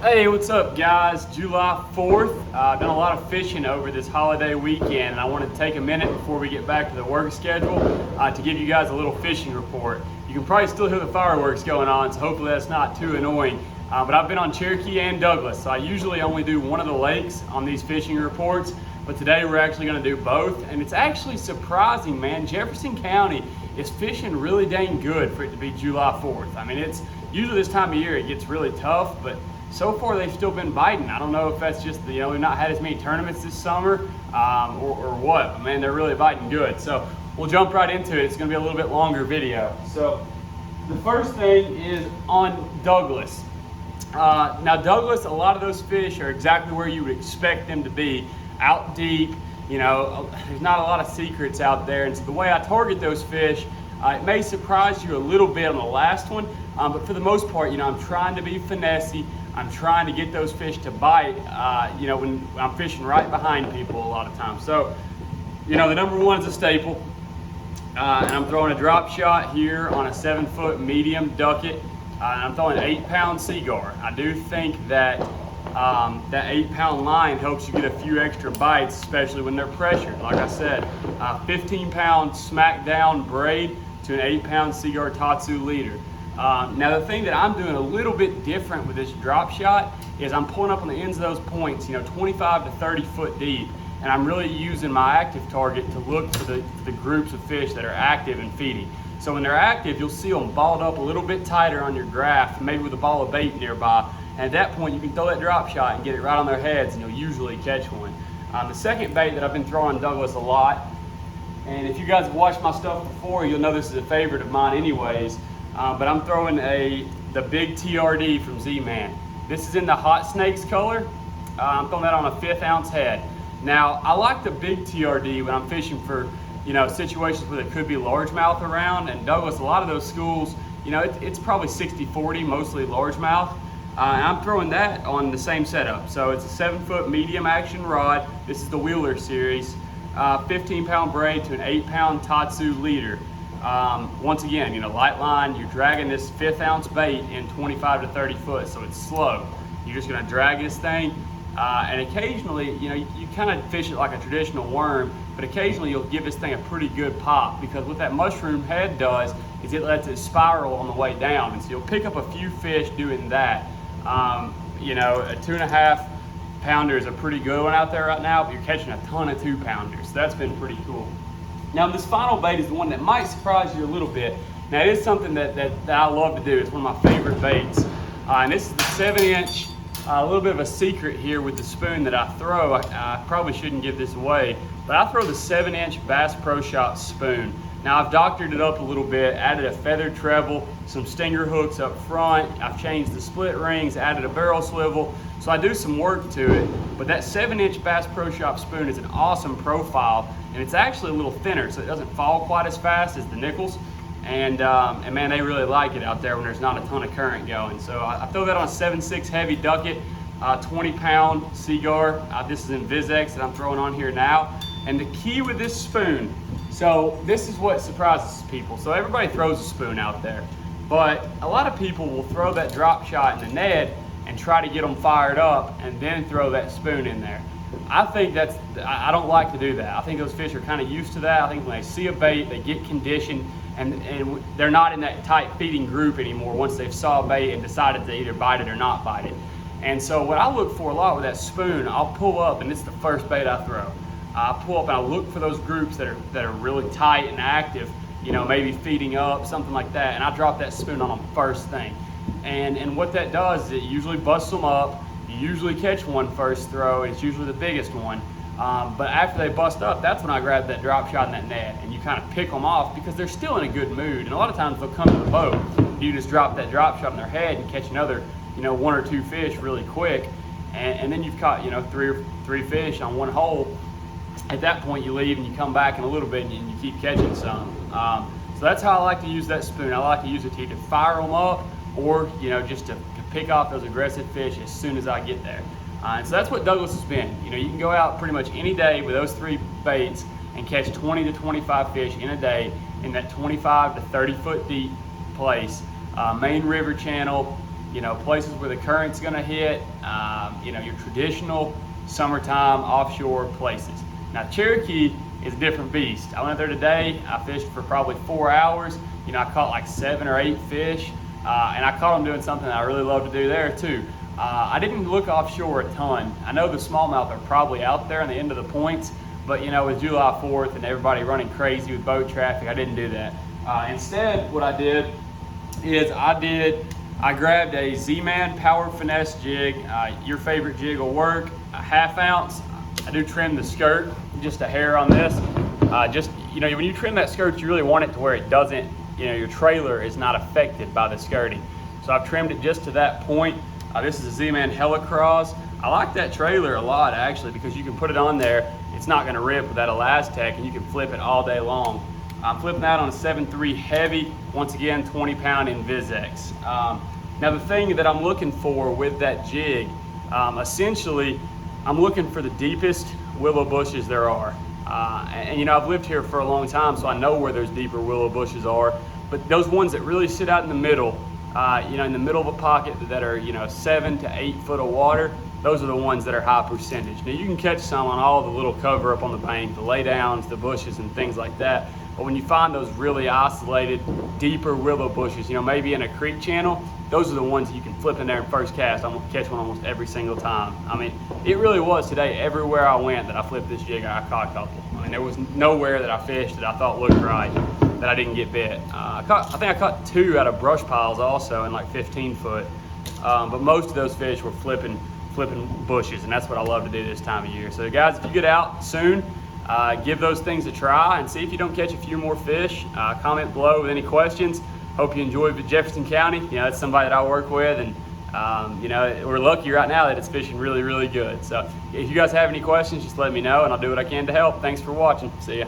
Hey, what's up guys? July 4th. I've done a lot of fishing over this holiday weekend, and I wanted to take a minute before we get back to the work schedule to give you guys a little fishing report. You can probably still hear the fireworks going on, so hopefully that's not too annoying. But I've been on Cherokee and Douglas, so I usually only do one of the lakes on these fishing reports, but today we're actually going to do both, and it's actually surprising, man. Jefferson County is fishing really dang good for it to be July 4th. I mean, it's usually this time of year it gets really tough, but so far they've still been biting. I don't know if that's just, we've not had as many tournaments this summer or what, but man, they're really biting good. So we'll jump right into it. It's gonna be a little bit longer video. So the first thing is on Douglas. Now Douglas, a lot of those fish are exactly where you would expect them to be, out deep. You know, there's not a lot of secrets out there, and so the way I target those fish, it may surprise you a little bit on the last one, but for the most part, I'm trying to be finessey. I'm trying to get those fish to bite, when I'm fishing right behind people a lot of times. So, the number one is a staple, and I'm throwing a drop shot here on a 7-foot medium Duckett, and I'm throwing an 8-pound Seaguar. I do think that that 8-pound line helps you get a few extra bites, especially when they're pressured. Like I said, 15-pound Smackdown braid to an 8-pound Seaguar Tatsu leader. Now the thing that I'm doing a little bit different with this drop shot is I'm pulling up on the ends of those points, 25 to 30 foot deep, and I'm really using my active target to look for the groups of fish that are active and feeding. So when they're active, you'll see them balled up a little bit tighter on your graph, maybe with a ball of bait nearby, and at that point you can throw that drop shot and get it right on their heads, and you'll usually catch one. The second bait that I've been throwing Douglas a lot, and if you guys have watched my stuff before, you'll know this is a favorite of mine anyways, but I'm throwing the big TRD from ZMan. This is in the hot snakes color. I'm throwing that on a 1/5 ounce head. Now, I like the big TRD when I'm fishing for, situations where there could be largemouth around, and Douglas, a lot of those schools, it's probably 60-40, mostly largemouth. And I'm throwing that on the same setup. So it's a 7-foot medium action rod. This is the Wheeler series. 15-pound braid to an 8-pound Tatsu leader. Once again, light line, you're dragging this 1/5 ounce bait in 25 to 30 foot, so it's slow. You're just gonna drag this thing, and occasionally, you kind of fish it like a traditional worm, but occasionally you'll give this thing a pretty good pop, because what that mushroom head does is it lets it spiral on the way down, and so you'll pick up a few fish doing that. A 2.5 pounder is a pretty good one out there right now, but you're catching a ton of 2-pounders, so that's been pretty cool. Now this final bait is the one that might surprise you a little bit. Now it is something that I love to do. It's one of my favorite baits. And this is the 7-inch, a little bit of a secret here with the spoon that I throw. I probably shouldn't give this away, but I throw the 7-inch Bass Pro Shop spoon. Now I've doctored it up a little bit, added a feathered treble, some stinger hooks up front. I've changed the split rings, added a barrel swivel. So I do some work to it, but that 7-inch Bass Pro Shop spoon is an awesome profile, and it's actually a little thinner, so it doesn't fall quite as fast as the nickels. And man, they really like it out there when there's not a ton of current going. So I throw that on a 7.6 heavy Duckett, 20-pound Seaguar. This is InvizX that I'm throwing on here now. And the key with this spoon, so this is what surprises people. So everybody throws a spoon out there, but a lot of people will throw that drop shot in the net and try to get them fired up and then throw that spoon in there. I don't like to do that. I think those fish are kind of used to that. I think when they see a bait, they get conditioned, and they're not in that tight feeding group anymore once they've saw a bait and decided to either bite it or not bite it. And so what I look for a lot with that spoon, I'll pull up, and it's the first bait I throw. I pull up and I look for those groups that are really tight and active, maybe feeding up, something like that, and I drop that spoon on them first thing. And what that does is it usually busts them up. You usually catch one first throw. It's usually the biggest one. But after they bust up, that's when I grab that drop shot in that net, and you kind of pick them off because they're still in a good mood. And a lot of times they'll come to the boat. You just drop that drop shot in their head and catch another, 1 or 2 fish really quick. And then you've caught, 3 fish on one hole. At that point, you leave and you come back in a little bit and you keep catching some. So that's how I like to use that spoon. I like to use it to either fire them up or, just to pick off those aggressive fish as soon as I get there. And so that's what Douglas has been. You can go out pretty much any day with those 3 baits and catch 20 to 25 fish in a day in that 25 to 30 foot deep place. Main river channel, you know, places where the current's gonna hit, you know, your traditional summertime offshore places. Now Cherokee is a different beast. I went there today, I fished for probably 4 hours. You know, I caught like 7 or 8 fish, and I caught them doing something that I really love to do there too. I didn't look offshore a ton. I know the smallmouth are probably out there on the end of the points, but you know, with July 4th and everybody running crazy with boat traffic, I didn't do that. Instead, what I did is I grabbed a ZMan Power Finesse jig. Your favorite jig will work. A 1/2 ounce. I do trim the skirt, just a hair on this. Just, you know, when you trim that skirt, you really want it to where it doesn't, you know, your trailer is not affected by the skirting. So I've trimmed it just to that point. This is a ZMan Crawz. I like that trailer a lot actually, because you can put it on there. It's not gonna rip with that Elastec, and you can flip it all day long. I'm flipping that on a 7.3 heavy, once again 20-pound InvizX. Now the thing that I'm looking for with that jig, essentially I'm looking for the deepest willow bushes there are. And you know, I've lived here for a long time, so I know where those deeper willow bushes are, but those ones that really sit out in the middle, you know, in the middle of a pocket that are, you know, 7 to 8 foot of water, those are the ones that are high percentage. Now you can catch some on all the little cover up on the bank, the laydowns, the bushes and things like that. But when you find those really isolated, deeper willow bushes, you know, maybe in a creek channel, those are the ones that you can flip in there in first cast. I'm gonna catch one almost every single time. I mean, it really was today. Everywhere I went that I flipped this jig, I caught a couple. I mean, there was nowhere that I fished that I thought looked right that I didn't get bit. I think I caught 2 out of brush piles also in like 15 foot. But most of those fish were flipping bushes, and that's what I love to do this time of year. So guys, if you get out soon, give those things a try and see if you don't catch a few more fish. Comment below with any questions. Hope you enjoyed Jefferson County. You know, it's somebody that I work with, and you know, we're lucky right now that it's fishing really, really good. So if you guys have any questions, just let me know and I'll do what I can to help. Thanks for watching. See ya.